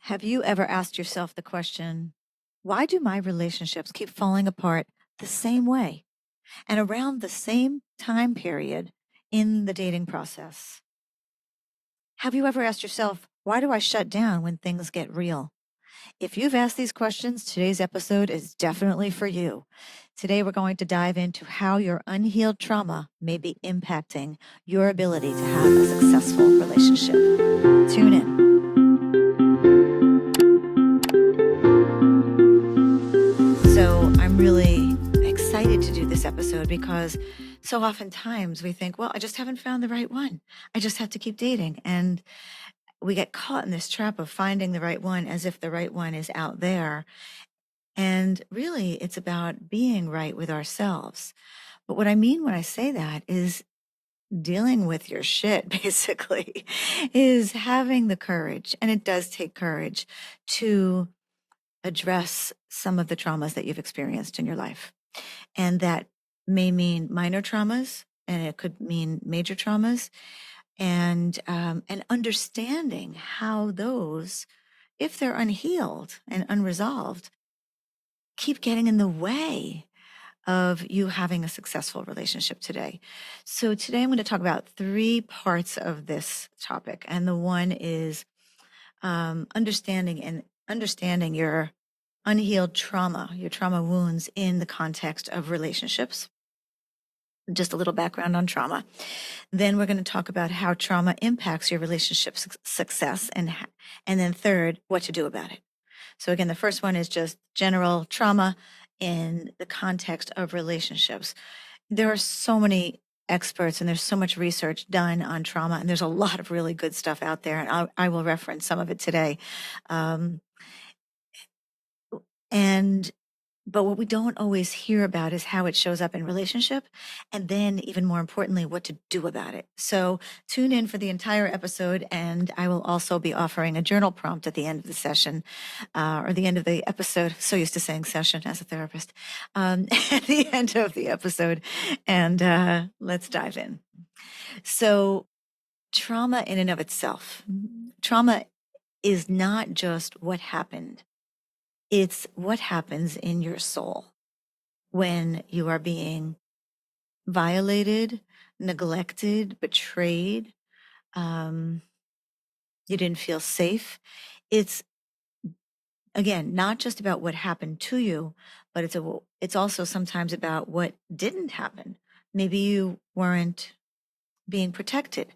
Have you ever asked yourself the question, why do my relationships keep falling apart the same way and around the same time period in the dating process? Have you ever asked yourself, why do I shut down when things get real? If you've asked these questions, today's episode is definitely for you. Today, we're going to dive into how your unhealed trauma may be impacting your ability to have a successful relationship. Tune in. So I'm really excited to do this episode because so oftentimes we think, well, I just haven't found the right one. I just have to keep dating. And we get caught in this trap of finding the right one as if the right one is out there. And really, it's about being right with ourselves. But what I mean when I say that is dealing with your shit, basically, is having the courage. And it does take courage to address some of the traumas that you've experienced in your life. And that may mean minor traumas, and it could mean major traumas, and understanding how those, if they're unhealed and unresolved, keep getting in the way of you having a successful relationship today. So today I'm going to talk about three parts of this topic, and the one is understanding your unhealed trauma, your trauma wounds in the context of relationships. Just a little background on trauma. Then we're going to talk about how trauma impacts your relationship success, and then third, what to do about it. So again, the first one is just general trauma in the context of relationships. There are so many experts and there's so much research done on trauma, and there's a lot of really good stuff out there, and I will reference some of it today. But what we don't always hear about is how it shows up in relationship, and then even more importantly, what to do about it. So tune in for the entire episode, and I will also be offering a journal prompt at the end of the session, or the end of the episode. So used to saying session as a therapist. At the end of the episode, and let's dive in. So trauma in and of itself, trauma is not just what happened. It's what happens in your soul when you are being violated, neglected, betrayed. You didn't feel safe. It's, again, not just about what happened to you, but it's also sometimes about what didn't happen. Maybe you weren't being protected.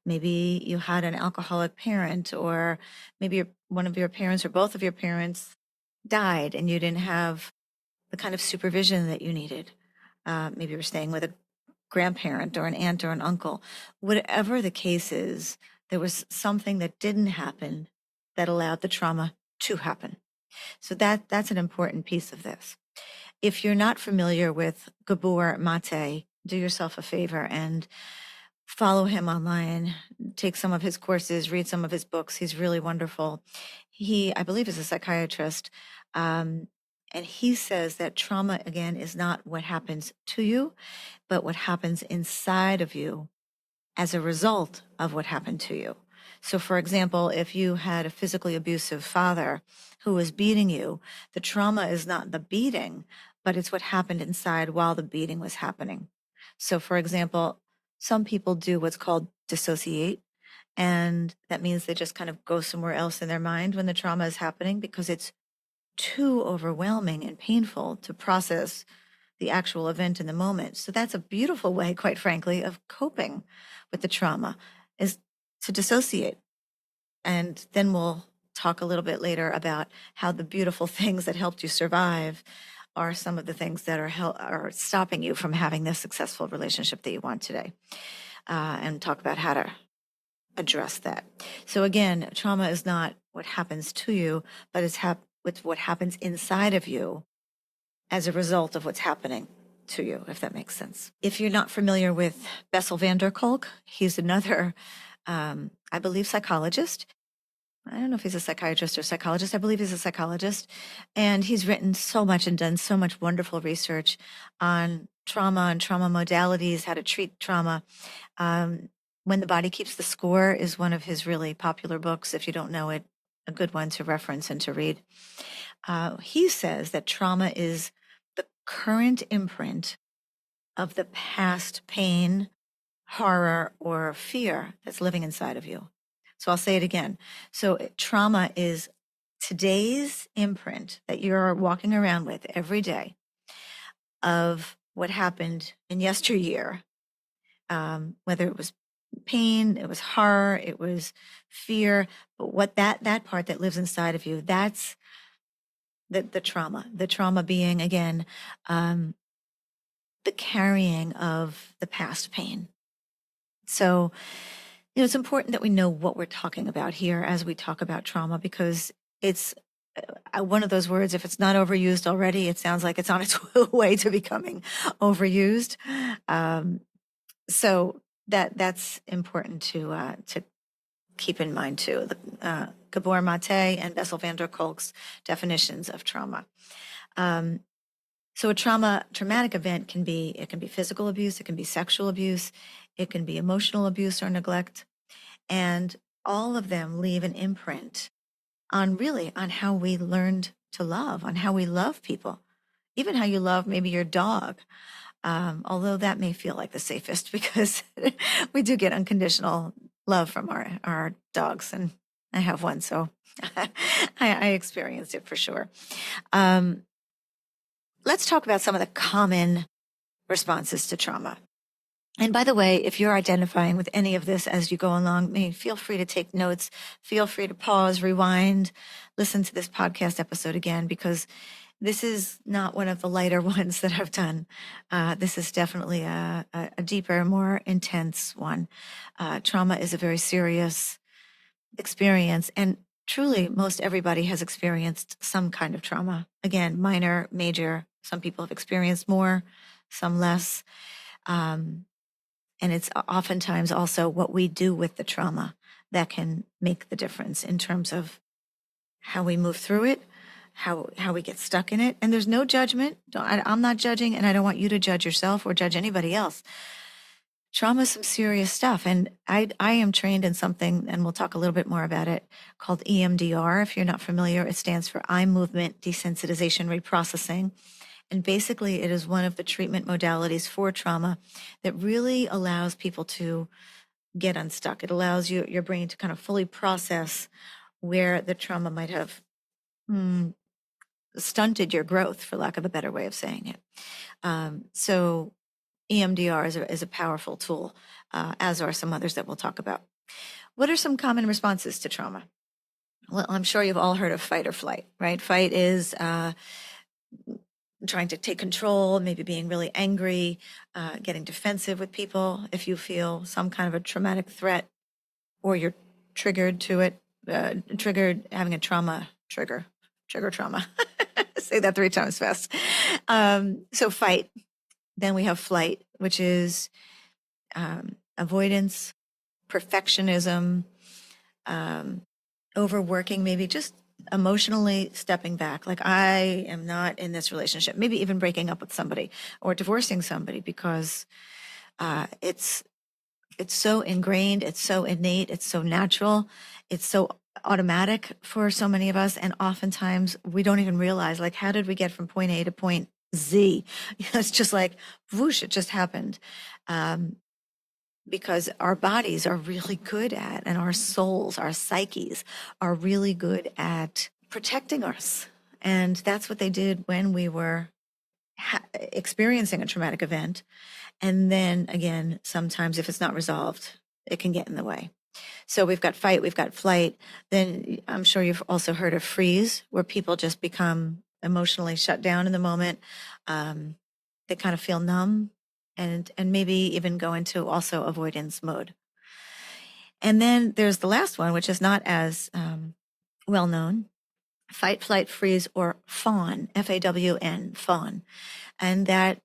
Maybe you had an alcoholic parent, or maybe one of your parents or both of your parents died and you didn't have the kind of supervision that you needed. Maybe you were staying with a grandparent or an aunt or an uncle. Whatever the case is, there was something that didn't happen that allowed the trauma to happen. So that's an important piece of this. If you're not familiar with Gabor Maté, do yourself a favor and follow him online, take some of his courses, read some of his books. He's really wonderful. He, I believe, is a psychiatrist. And he says that trauma, again, is not what happens to you, but what happens inside of you as a result of what happened to you. So, for example, if you had a physically abusive father who was beating you, the trauma is not the beating, but it's what happened inside while the beating was happening. So, for example, some people do what's called dissociate, and that means they just kind of go somewhere else in their mind when the trauma is happening because it's too overwhelming and painful to process the actual event in the moment. So that's a beautiful way, quite frankly, of coping with the trauma, is to dissociate. And then we'll talk a little bit later about how the beautiful things that helped you survive are some of the things that are stopping you from having this successful relationship that you want today, and talk about how to address that. So again, trauma is not what happens to you, but it's what happens inside of you as a result of what's happening to you, if that makes sense. If you're not familiar with Bessel van der Kolk, he's another, I believe, psychologist. I don't know if he's a psychiatrist or psychologist. I believe he's a psychologist. And he's written so much and done so much wonderful research on trauma and trauma modalities, how to treat trauma. When the Body Keeps the Score is one of his really popular books. If you don't know it, a good one to reference and to read. He says that trauma is the current imprint of the past pain, horror, or fear that's living inside of you. So I'll say it again. So trauma is today's imprint that you're walking around with every day of what happened in yesteryear, whether it was pain, it was horror, it was fear, but what that part that lives inside of you, that's the trauma being, again, the carrying of the past pain. So, it's important that we know what we're talking about here as we talk about trauma, because it's one of those words, if it's not overused already, it sounds like it's on its way to becoming overused. So that's important to keep in mind too. Gabor Maté and Bessel van der Kolk's definitions of trauma. So a traumatic event can be physical abuse, it can be sexual abuse, it can be emotional abuse or neglect, and all of them leave an imprint on how we learned to love, on how we love people, even how you love maybe your dog. Although that may feel like the safest because we do get unconditional love from our dogs, and I have one, so I experienced it for sure. Let's talk about some of the common responses to trauma. And by the way, if you're identifying with any of this as you go along, feel free to take notes. Feel free to pause, rewind, listen to this podcast episode again, because this is not one of the lighter ones that I've done. This is definitely a deeper, more intense one. Trauma is a very serious experience, and truly most everybody has experienced some kind of trauma. Again, minor, major. Some people have experienced more, some less. And it's oftentimes also what we do with the trauma that can make the difference in terms of how we move through it, how we get stuck in it. And there's no judgment. I'm not judging, and I don't want you to judge yourself or judge anybody else. Trauma is some serious stuff. And I am trained in something, and we'll talk a little bit more about it, called EMDR. If you're not familiar, it stands for eye movement desensitization reprocessing. And basically, it is one of the treatment modalities for trauma that really allows people to get unstuck. It allows your brain to kind of fully process where the trauma might have stunted your growth, for lack of a better way of saying it. So EMDR is a powerful tool, as are some others that we'll talk about. What are some common responses to trauma? Well, I'm sure you've all heard of fight or flight, right? Fight is trying to take control, maybe being really angry, getting defensive with people. If you feel some kind of a traumatic threat, or you're triggered to it, having a trauma trigger trauma. Say that 3 times fast. So fight. Then we have flight, which is avoidance, perfectionism, overworking, maybe just emotionally stepping back. Like, I am not in this relationship, maybe even breaking up with somebody or divorcing somebody because it's so ingrained, it's so innate, it's so natural, it's so automatic for so many of us. And oftentimes we don't even realize, like, how did we get from point A to point Z? It's just like, whoosh, it just happened. Because our bodies are really good at, and our souls, our psyches are really good at protecting us. And that's what they did when we were experiencing a traumatic event. And then again, sometimes if it's not resolved, it can get in the way. So we've got fight, we've got flight. Then I'm sure you've also heard of freeze, where people just become emotionally shut down in the moment. They kind of feel numb, and maybe even go into also avoidance mode. And then there's the last one, which is not as well known: fight, flight, freeze, or fawn, Fawn, fawn. And that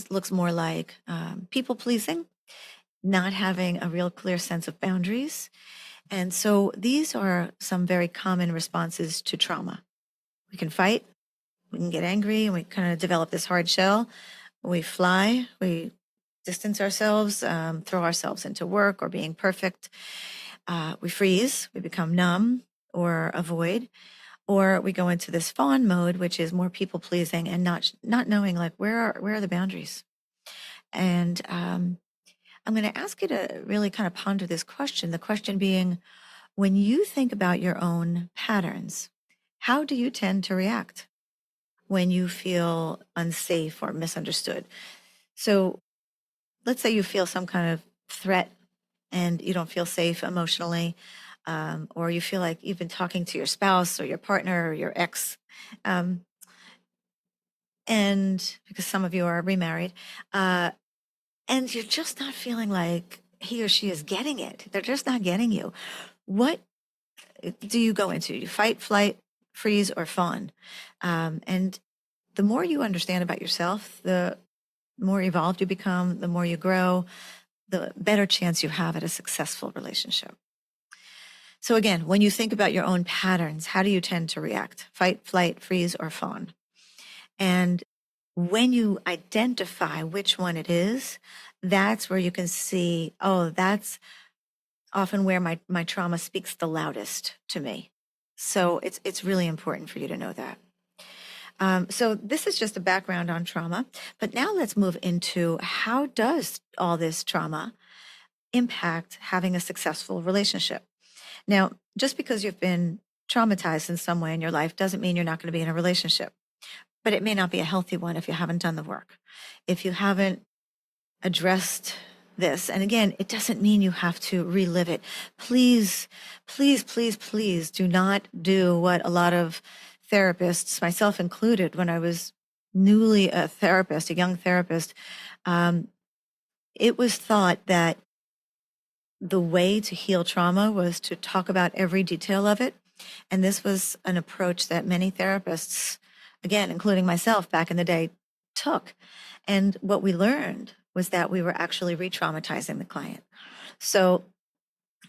looks more like people pleasing, not having a real clear sense of boundaries. And so these are some very common responses to trauma. We can fight, we can get angry, and we kind of develop this hard shell. We fly, we distance ourselves, throw ourselves into work or being perfect. We freeze, we become numb, or avoid, or we go into this fawn mode, which is more people pleasing and not knowing like where are the boundaries. And I'm going to ask you to really kind of ponder this question. The question being, when you think about your own patterns, how do you tend to react when you feel unsafe or misunderstood? So let's say you feel some kind of threat and you don't feel safe emotionally, or you feel like you've been talking to your spouse or your partner or your ex, um, and because some of you are remarried, and you're just not feeling like he or she is getting it. They're just not getting you. What do you go into? You fight, flight, freeze, or fawn? And the more you understand about yourself, the more evolved you become, the more you grow, the better chance you have at a successful relationship. So again, when you think about your own patterns, how do you tend to react? Fight, flight, freeze, or fawn? And when you identify which one it is, that's where you can see, oh, that's often where my trauma speaks the loudest to me. So it's really important for you to know that. So this is just a background on trauma, but now let's move into how does all this trauma impact having a successful relationship? Now, just because you've been traumatized in some way in your life doesn't mean you're not going to be in a relationship, but it may not be a healthy one if you haven't done the work, if you haven't addressed this. And again, it doesn't mean you have to relive it. Please, please, please, please do not do what a lot of therapists, myself included, when I was newly a therapist, a young therapist, it was thought that the way to heal trauma was to talk about every detail of it. And this was an approach that many therapists, again, including myself back in the day, took. And what we learned was that we were actually re-traumatizing the client. So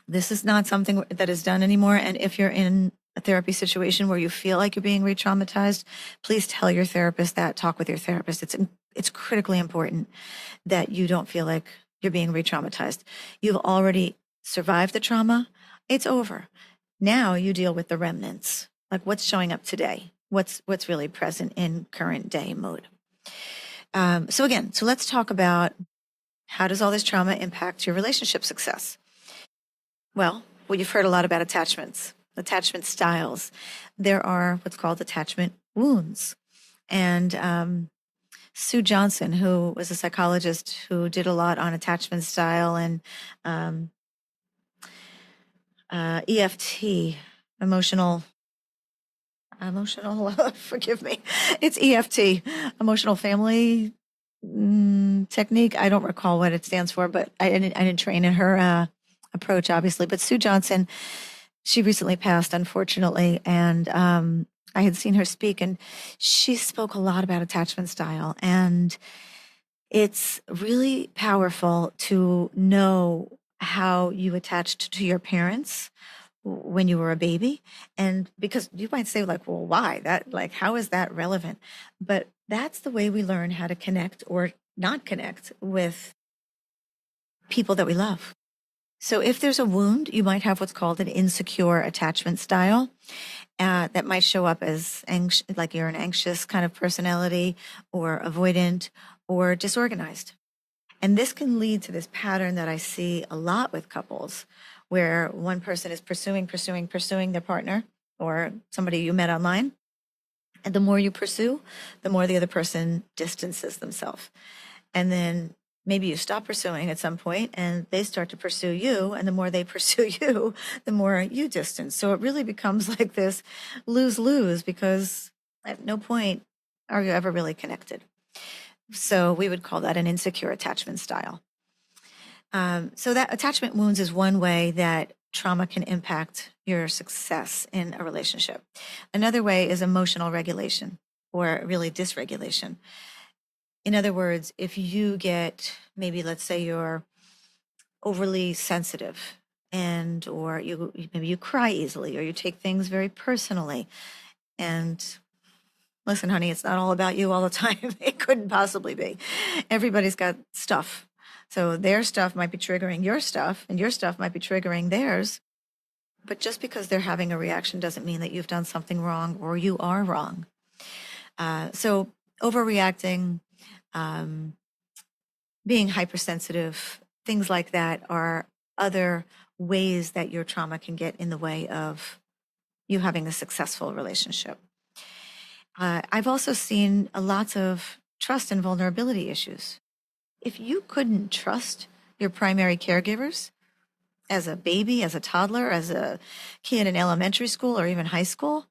this is not something that is done anymore. And if you're in a therapy situation where you feel like you're being re-traumatized, please tell your therapist that, talk with your therapist. It's critically important that you don't feel like you're being re-traumatized. You've already survived the trauma. It's over. Now you deal with the remnants, like what's showing up today, what's really present in current day mode. So let's talk about how does all this trauma impact your relationship success? Well, you've heard a lot about attachment styles. There are what's called attachment wounds. And Sue Johnson, who was a psychologist who did a lot on attachment style and EFT, emotional, forgive me, it's EFT, emotional family technique. I don't recall what it stands for, but I didn't train in her approach, obviously. But Sue Johnson, she recently passed, unfortunately, and I had seen her speak, and she spoke a lot about attachment style. And it's really powerful to know how you attached to your parents when you were a baby. And because you might say like, well, why that, like, how is that relevant? But that's the way we learn how to connect or not connect with people that we love. So if there's a wound, you might have what's called an insecure attachment style. That might show up as like you're an anxious kind of personality, or avoidant, or disorganized. And this can lead to this pattern that I see a lot with couples, where one person is pursuing their partner or somebody you met online. And the more you pursue, the more the other person distances themselves. And then maybe you stop pursuing at some point and they start to pursue you. And the more they pursue you, the more you distance. So it really becomes like this lose-lose, because at no point are you ever really connected. So we would call that an insecure attachment style. So that attachment wounds is one way that trauma can impact your success in a relationship. Another way is emotional regulation, or really dysregulation. In other words, if you get, maybe let's say you're overly sensitive, and or maybe you cry easily, or you take things very personally. And listen, honey, it's not all about you all the time. It couldn't possibly be. Everybody's got stuff. So their stuff might be triggering your stuff, and your stuff might be triggering theirs. But just because they're having a reaction doesn't mean that you've done something wrong or you are wrong. So overreacting, um, being hypersensitive, things like that are other ways that your trauma can get in the way of you having a successful relationship. I've also seen lots of trust and vulnerability issues. If you couldn't trust your primary caregivers as a baby, as a toddler, as a kid in elementary school or even high school,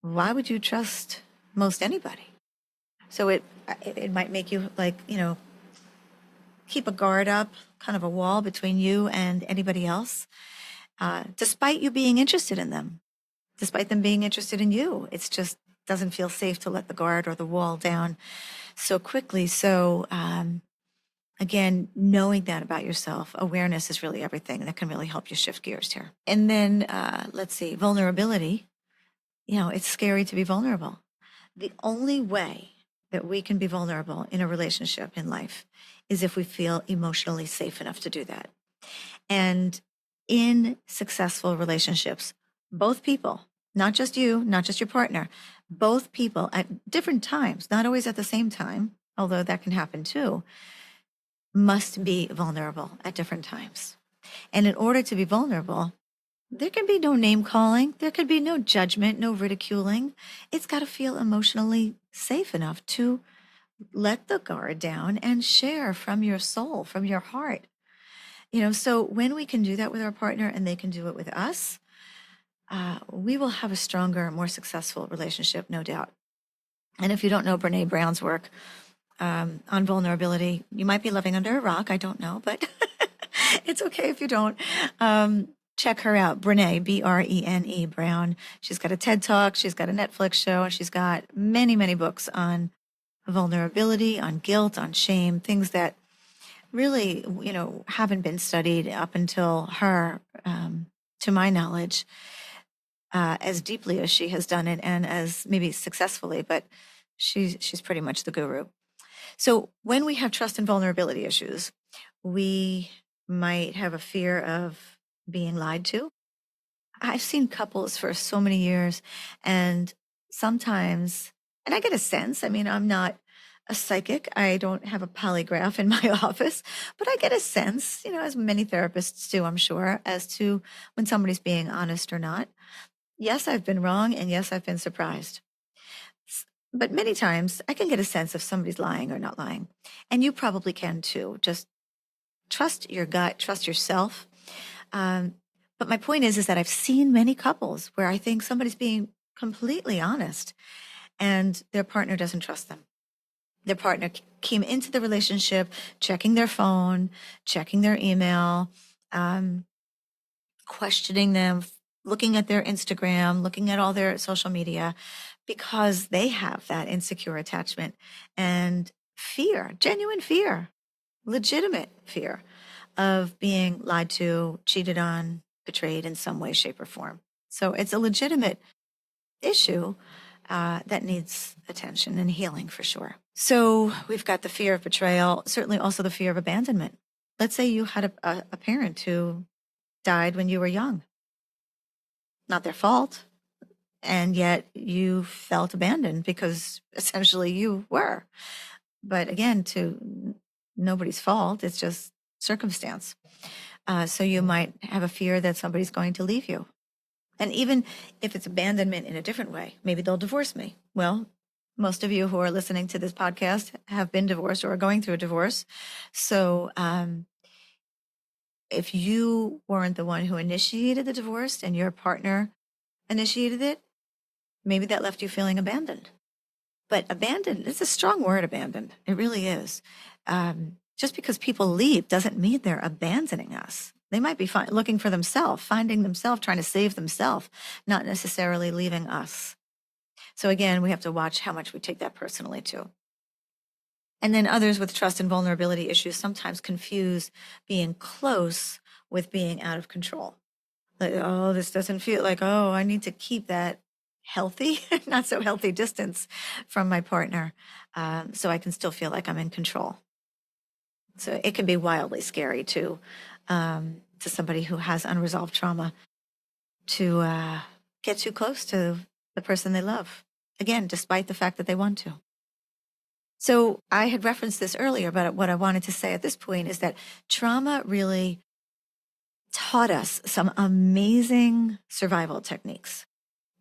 why would you trust most anybody? So it might make you keep a guard up, kind of a wall between you and anybody else, despite you being interested in them, despite them being interested in you. It's just doesn't feel safe to let the guard or the wall down so quickly. So again, knowing that about yourself, awareness is really everything that can really help you shift gears here. And then let's see, vulnerability. It's scary to be vulnerable. The only way that we can be vulnerable in a relationship in life is if we feel emotionally safe enough to do that. And in successful relationships, both people, not just you, not just your partner, both people at different times, not always at the same time, although that can happen too, must be vulnerable at different times. And in order to be vulnerable, there can be no name calling. There could be no judgment, no ridiculing. It's got to feel emotionally safe enough to let the guard down and share from your soul, from your heart. So when we can do that with our partner and they can do it with us, we will have a stronger, more successful relationship, no doubt. And if you don't know Brene Brown's work on vulnerability, you might be living under a rock. I don't know, but it's okay if you don't. Check her out, Brene, Brene Brown. She's got a TED Talk, she's got a Netflix show, and she's got many, many books on vulnerability, on guilt, on shame, things that really, haven't been studied up until her, to my knowledge, as deeply as she has done it and as maybe successfully, but she's pretty much the guru. So when we have trust and vulnerability issues, we might have a fear of being lied to. I've seen couples for so many years, and sometimes, and I get a sense, I'm not a psychic, I don't have a polygraph in my office, but I get a sense, as many therapists do, I'm sure, as to when somebody's being honest or not. Yes, I've been wrong, and yes, I've been surprised. But many times I can get a sense if somebody's lying or not lying. And you probably can too. Just trust your gut, trust yourself. But my point is that I've seen many couples where I think somebody's being completely honest and their partner doesn't trust them. Their partner came into the relationship checking their phone, checking their email, questioning them, looking at their Instagram, looking at all their social media, because they have that insecure attachment and fear, genuine fear, legitimate fear of being lied to, cheated on, betrayed in some way, shape, or form. So it's a legitimate issue that needs attention and healing for sure. So we've got the fear of betrayal, certainly also the fear of abandonment. Let's say you had a parent who died when you were young. Not their fault. And yet you felt abandoned because essentially you were. But again, to nobody's fault, it's just circumstance. So you might have a fear that somebody's going to leave you. And even if it's abandonment in a different way, maybe they'll divorce me. Well, most of you who are listening to this podcast have been divorced or are going through a divorce. So if you weren't the one who initiated the divorce and your partner initiated it, maybe that left you feeling abandoned. But abandoned, it's a strong word, abandoned. It really is. Just because people leave doesn't mean they're abandoning us. They might be looking for themselves, finding themselves, trying to save themselves, not necessarily leaving us. So again, we have to watch how much we take that personally too. And then others with trust and vulnerability issues sometimes confuse being close with being out of control. Like, oh, this doesn't feel like, oh, I need to keep that healthy, not so healthy distance from my partner, so I can still feel like I'm in control. So it can be wildly scary to somebody who has unresolved trauma. to get too close to the person they love. Again, despite the fact that they want to. So I had referenced this earlier, but what I wanted to say at this point is that trauma really taught us some amazing survival techniques.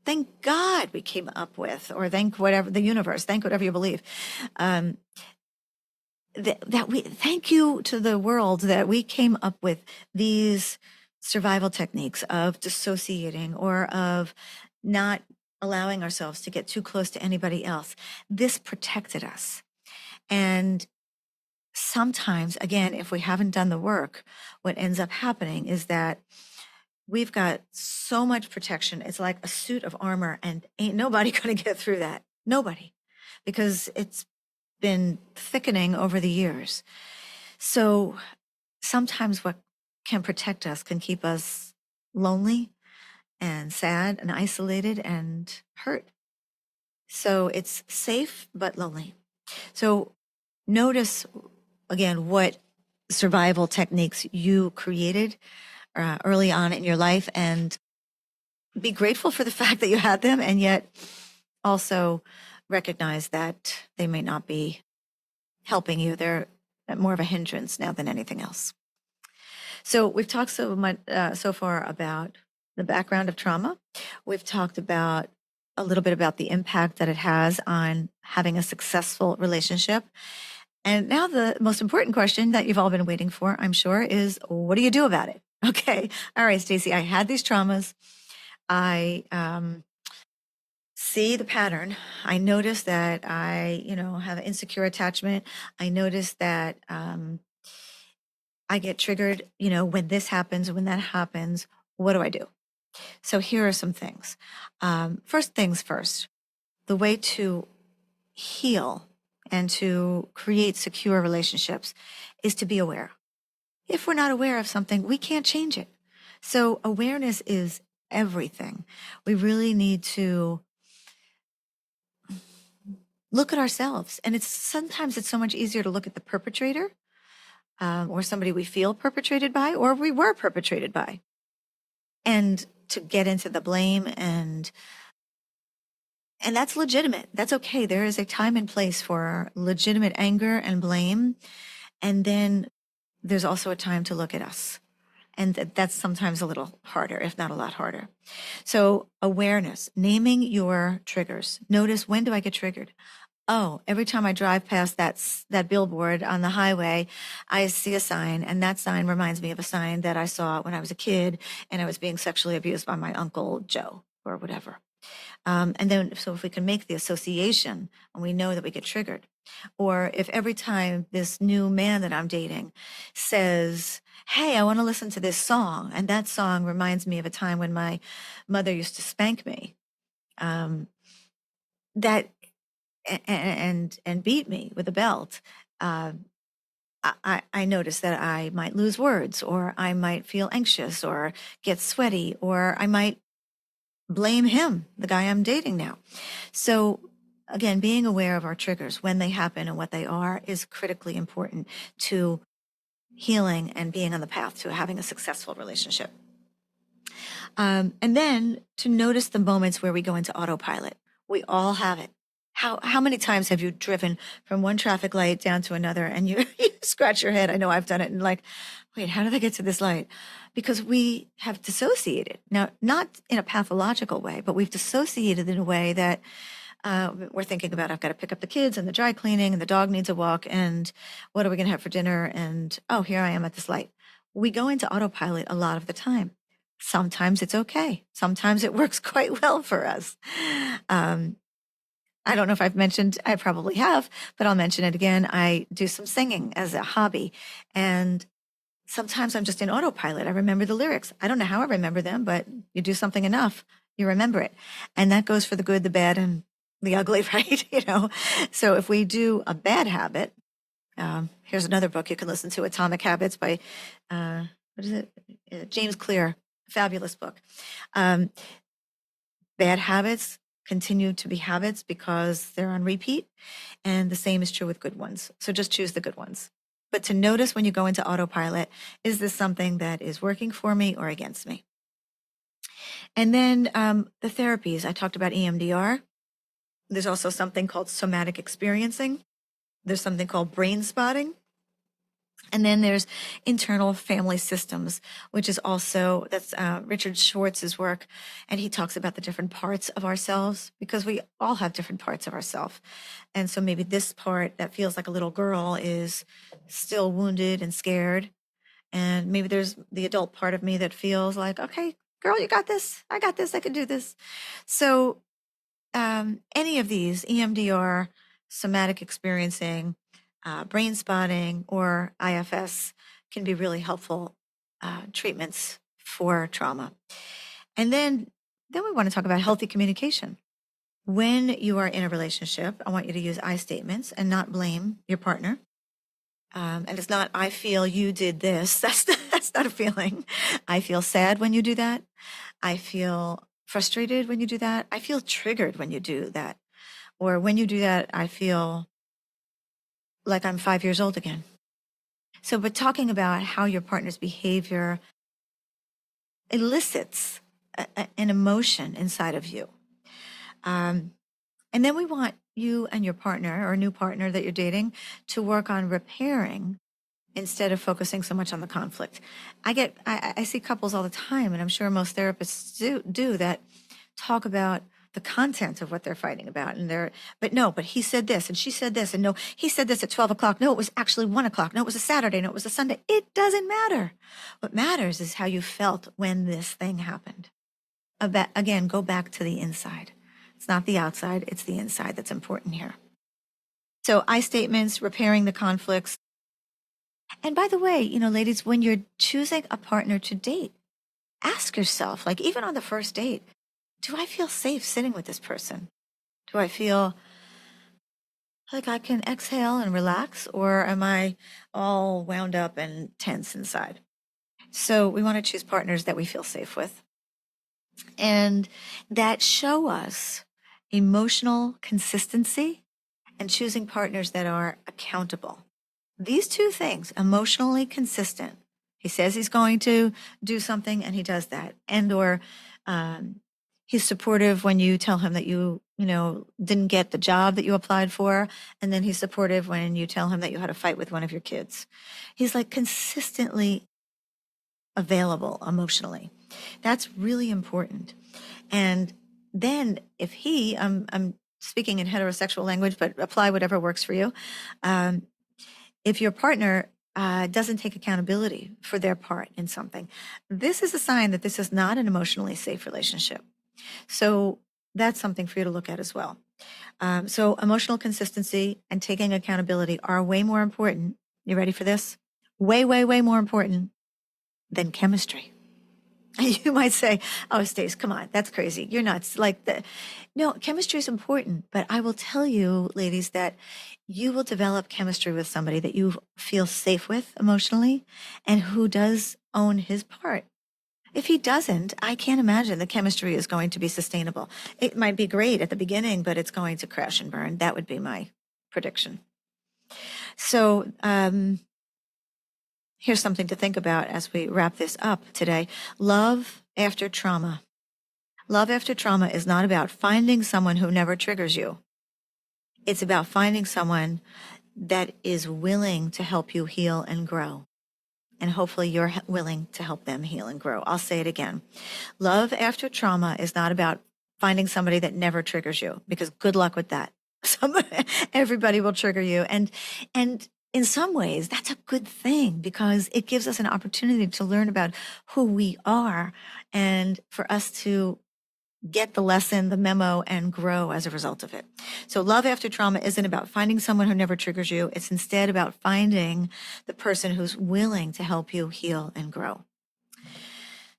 Thank God we came up with, or thank whatever the universe, thank whatever you believe. Thank you to the world that we came up with these survival techniques of dissociating or of not allowing ourselves to get too close to anybody else. This protected us. And sometimes, again, if we haven't done the work, what ends up happening is that we've got so much protection. It's like a suit of armor, and ain't nobody going to get through that. Nobody, because it's been thickening over the years. So sometimes what can protect us can keep us lonely and sad and isolated and hurt. So it's safe but lonely. So notice again what survival techniques you created early on in your life, and be grateful for the fact that you had them, and yet also recognize that they may not be helping you. They're more of a hindrance now than anything else. So we've talked so much so far about the background of trauma. We've talked about a little bit about the impact that it has on having a successful relationship. And now the most important question that you've all been waiting for, I'm sure, is what do you do about it? Okay. All right, Stacey, I had these traumas. I see the pattern. I notice that I, have an insecure attachment. I notice that I get triggered, when this happens, when that happens. What do I do? So here are some things. First things first, the way to heal and to create secure relationships is to be aware. If we're not aware of something, we can't change it. So awareness is everything. We really need to look at ourselves. And sometimes it's so much easier to look at the perpetrator or somebody we feel perpetrated by, or we were perpetrated by, and to get into the blame. And that's legitimate. That's okay. There is a time and place for legitimate anger and blame. And then there's also a time to look at us. And that's sometimes a little harder, if not a lot harder. So awareness, naming your triggers. Notice, when do I get triggered? Oh, every time I drive past that billboard on the highway, I see a sign, and that sign reminds me of a sign that I saw when I was a kid and I was being sexually abused by my Uncle Joe or whatever. And then, so if we can make the association and we know that we get triggered, or if every time this new man that I'm dating says, hey, I want to listen to this song, and that song reminds me of a time when my mother used to spank me, that and beat me with a belt, I notice that I might lose words, or I might feel anxious or get sweaty, or I might blame him, the guy I'm dating now. So again, being aware of our triggers, when they happen and what they are, is critically important to healing and being on the path to having a successful relationship. And then to notice the moments where we go into autopilot. We all have it. How many times have you driven from one traffic light down to another and you scratch your head? I know I've done it, and like, wait, how did I get to this light? Because we have dissociated. Now, not in a pathological way, but we've dissociated in a way that we're thinking about, I've got to pick up the kids and the dry cleaning and the dog needs a walk, and what are we going to have for dinner? And oh, here I am at this light. We go into autopilot a lot of the time. Sometimes it's okay. Sometimes it works quite well for us. I don't know if I've mentioned, I probably have, but I'll mention it again. I do some singing as a hobby, and sometimes I'm just in autopilot. I remember the lyrics. I don't know how I remember them, but you do something enough, you remember it. And that goes for the good, the bad, and the ugly, right? So if we do a bad habit, here's another book you can listen to, Atomic Habits by, what is it? James Clear, fabulous book. Bad habits continue to be habits because they're on repeat, and the same is true with good ones. So just choose the good ones. But to notice when you go into autopilot, is this something that is working for me or against me? And then the therapies, I talked about EMDR. There's also something called somatic experiencing. There's something called brain spotting. And then there's internal family systems, which is also, that's Richard Schwartz's work. And he talks about the different parts of ourselves, because we all have different parts of ourselves. And so maybe this part that feels like a little girl is still wounded and scared. And maybe there's the adult part of me that feels like, okay, girl, you got this. I got this. I can do this. So any of these, EMDR, somatic experiencing, brain spotting, or IFS, can be really helpful treatments for trauma. And then we want to talk about healthy communication. When you are in a relationship, I want you to use I statements and not blame your partner. And it's not, I feel you did this. That's not a feeling. I feel sad when you do that. I feel frustrated when you do that. I feel triggered when you do that. Or when you do that, I feel like I'm 5 years old again. So, but talking about how your partner's behavior elicits an emotion inside of you. And then we want you and your partner or a new partner that you're dating to work on repairing instead of focusing so much on the conflict. I see couples all the time, and I'm sure most therapists do that, talk about the content of what they're fighting about. But he said this and she said this, and no, he said this at 12 o'clock. No, it was actually 1 o'clock. No, it was a Saturday. No, it was a Sunday. It doesn't matter. What matters is how you felt when this thing happened. Again, go back to the inside. It's not the outside, it's the inside that's important here. So I statements, repairing the conflicts. And by the way, ladies, when you're choosing a partner to date, ask yourself, like even on the first date, do I feel safe sitting with this person? Do I feel like I can exhale and relax, or am I all wound up and tense inside? So we want to choose partners that we feel safe with and that show us emotional consistency, and choosing partners that are accountable. These two things, emotionally consistent. He says he's going to do something and he does that. And or he's supportive when you tell him that you didn't get the job that you applied for. And then he's supportive when you tell him that you had a fight with one of your kids. He's like consistently available emotionally. That's really important. And then if I'm speaking in heterosexual language, but apply whatever works for you. If your partner doesn't take accountability for their part in something, this is a sign that this is not an emotionally safe relationship. So that's something for you to look at as well. So emotional consistency and taking accountability are way more important. You ready for this? Way, way, way more important than chemistry. You might say, oh, Stace, come on, that's crazy. You're nuts. No, chemistry is important, but I will tell you, ladies, that you will develop chemistry with somebody that you feel safe with emotionally and who does own his part. If he doesn't, I can't imagine the chemistry is going to be sustainable. It might be great at the beginning, but it's going to crash and burn. That would be my prediction. So, here's something to think about as we wrap this up today. Love after trauma. Love after trauma is not about finding someone who never triggers you. It's about finding someone that is willing to help you heal and grow. And hopefully you're willing to help them heal and grow. I'll say it again. Love after trauma is not about finding somebody that never triggers you, because good luck with that. Everybody will trigger you. And in some ways, that's a good thing, because it gives us an opportunity to learn about who we are and for us to get the lesson, the memo, and grow as a result of it. So love after trauma isn't about finding someone who never triggers you. It's instead about finding the person who's willing to help you heal and grow.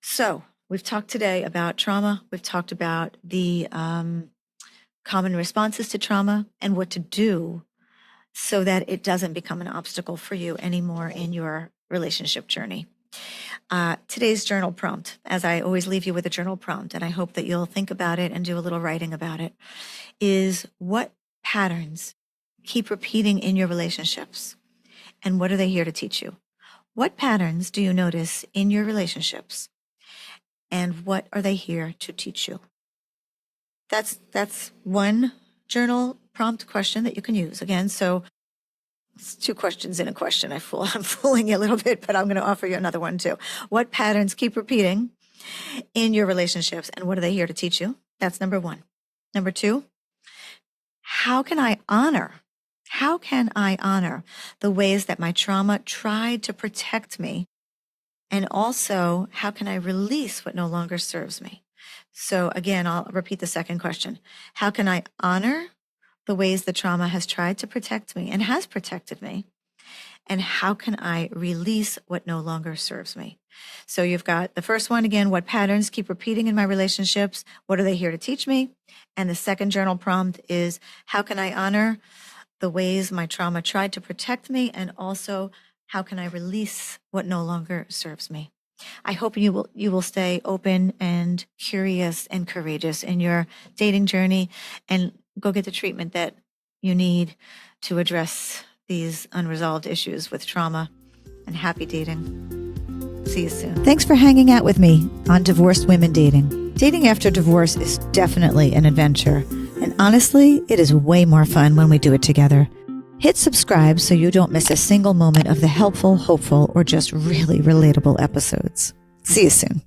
So we've talked today about trauma. We've talked about the common responses to trauma and what to do so that it doesn't become an obstacle for you anymore in your relationship journey. Today's journal prompt, as I always leave you with a journal prompt, and I hope that you'll think about it and do a little writing about it, is what patterns keep repeating in your relationships, and what are they here to teach you? What patterns do you notice in your relationships, and what are they here to teach you? That's one journal prompt question that you can use. Again, so it's 2 questions in a question. I'm fooling you a little bit, but I'm going to offer you another one too. What patterns keep repeating in your relationships, and what are they here to teach you? That's number 1. Number 2, how can I honor the ways that my trauma tried to protect me? And also, how can I release what no longer serves me? So again, I'll repeat the second question. How can I honor the ways the trauma has tried to protect me and has protected me? And how can I release what no longer serves me? So you've got the first one again, what patterns keep repeating in my relationships? What are they here to teach me? And the second journal prompt is, how can I honor the ways my trauma tried to protect me? And also, how can I release what no longer serves me? I hope you will stay open and curious and courageous in your dating journey, and go get the treatment that you need to address these unresolved issues with trauma. And happy dating. See you soon. Thanks for hanging out with me on Divorced Women Dating. Dating after divorce is definitely an adventure, and honestly, it is way more fun when we do it together. Hit subscribe so you don't miss a single moment of the helpful, hopeful, or just really relatable episodes. See you soon.